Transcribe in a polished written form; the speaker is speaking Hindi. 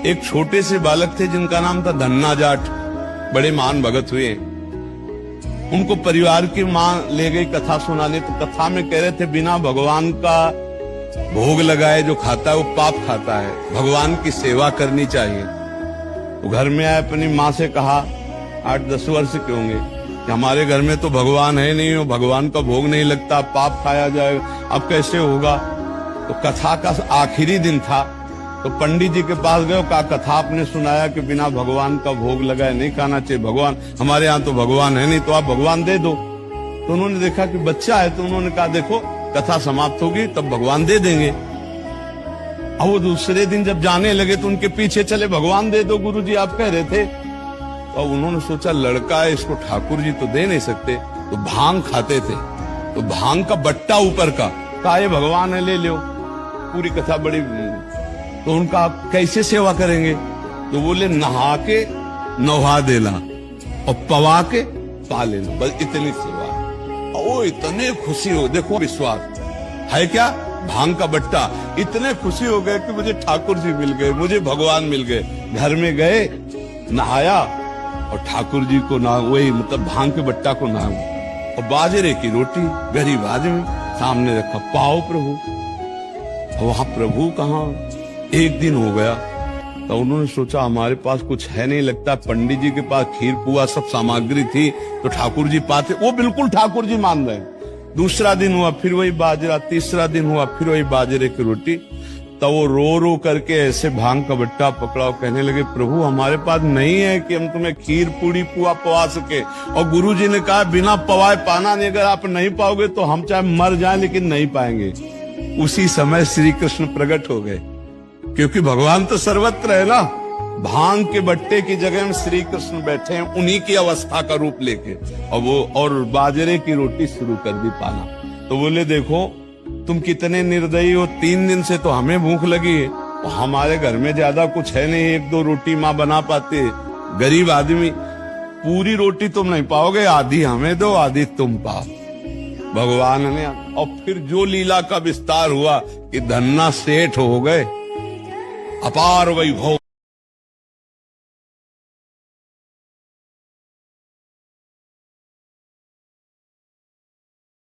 एक छोटे से बालक थे जिनका नाम था धन्ना जाट, बड़े महान भगत हुए। उनको परिवार की मां ले गई कथा सुनाने, तो कथा में कह रहे थे बिना भगवान का भोग लगाए जो खाता है वो पाप खाता है, भगवान की सेवा करनी चाहिए। तो घर में आए, अपनी माँ से कहा, 8-10 वर्ष के होंगे, कि हमारे घर में तो भगवान है नहीं, भगवान का भोग नहीं लगता, पाप खाया जाएगा, अब कैसे होगा। तो कथा का आखिरी दिन था, तो पंडित जी के पास गए, कहा कथा आपने सुनाया कि बिना भगवान का भोग लगाए नहीं खाना चाहिए, भगवान हमारे यहाँ तो भगवान है नहीं, तो आप भगवान दे दो। तो उन्होंने देखा कि बच्चा है, तो उन्होंने कहा देखो कथा समाप्त होगी तब भगवान दे देंगे। अब वो दूसरे दिन जब जाने लगे तो उनके पीछे चले, भगवान दे दो गुरुजी आप कह रहे थे। और उन्होंने सोचा लड़का है, इसको ठाकुर जी तो दे नहीं सकते, तो भांग खाते थे, तो भांग का बट्टा ऊपर का, कहा ये भगवान है ले लो। पूरी कथा बड़ी, तो उनका आप कैसे सेवा करेंगे, तो बोले नहा के नहा देना और पवा के पा लेना, बस इतनी सेवा। ओ इतने खुशी हो, देखो विश्वास है क्या, भांग का बट्टा, इतने खुशी हो गए कि मुझे ठाकुर जी मिल गए, मुझे भगवान मिल गए। घर में गए, नहाया और ठाकुर जी को ना, वही मतलब भांग के बट्टा को ना, और बाजरे की रोटी, गरीब आदमी सामने रखा, पाओ प्रभु। वहां प्रभु कहाँ, एक दिन हो गया, तो उन्होंने सोचा हमारे पास कुछ है नहीं, लगता पंडित जी के पास खीर पुआ सब सामग्री थी तो ठाकुर जी पाते, वो बिल्कुल ठाकुर जी मान रहे। दूसरा दिन हुआ फिर वही बाजरा, तीसरा दिन हुआ फिर वही बाजरे की रोटी। तो वो रो रो करके ऐसे भांग का बट्टा पकड़ा, कहने लगे प्रभु हमारे पास नहीं है कि हम तुम्हें खीर पूड़ी पुआ पवा सके, और गुरु जी ने कहा बिना पवाए पाना नहीं, अगर आप नहीं पाओगे तो हम चाहे मर जाएं लेकिन नहीं पाएंगे। उसी समय श्री कृष्ण प्रकट हो गए, क्योंकि भगवान तो सर्वत्र है ना। भांग के बट्टे की जगह में श्री कृष्ण बैठे हैं, उन्हीं की अवस्था का रूप लेके, और वो और बाजरे की रोटी शुरू कर दी पाना। तो बोले देखो तुम कितने निर्दयी हो, 3 दिन से तो हमें भूख लगी है, हमारे घर में ज्यादा कुछ है नहीं, 1-2 रोटी माँ बना पाते, गरीब आदमी, पूरी रोटी तुम नहीं पाओगे, आधी हमें दो आधी तुम पाओ। भगवान ने, और फिर जो लीला का विस्तार हुआ कि धन्ना सेठ हो गए, अपार वैभव।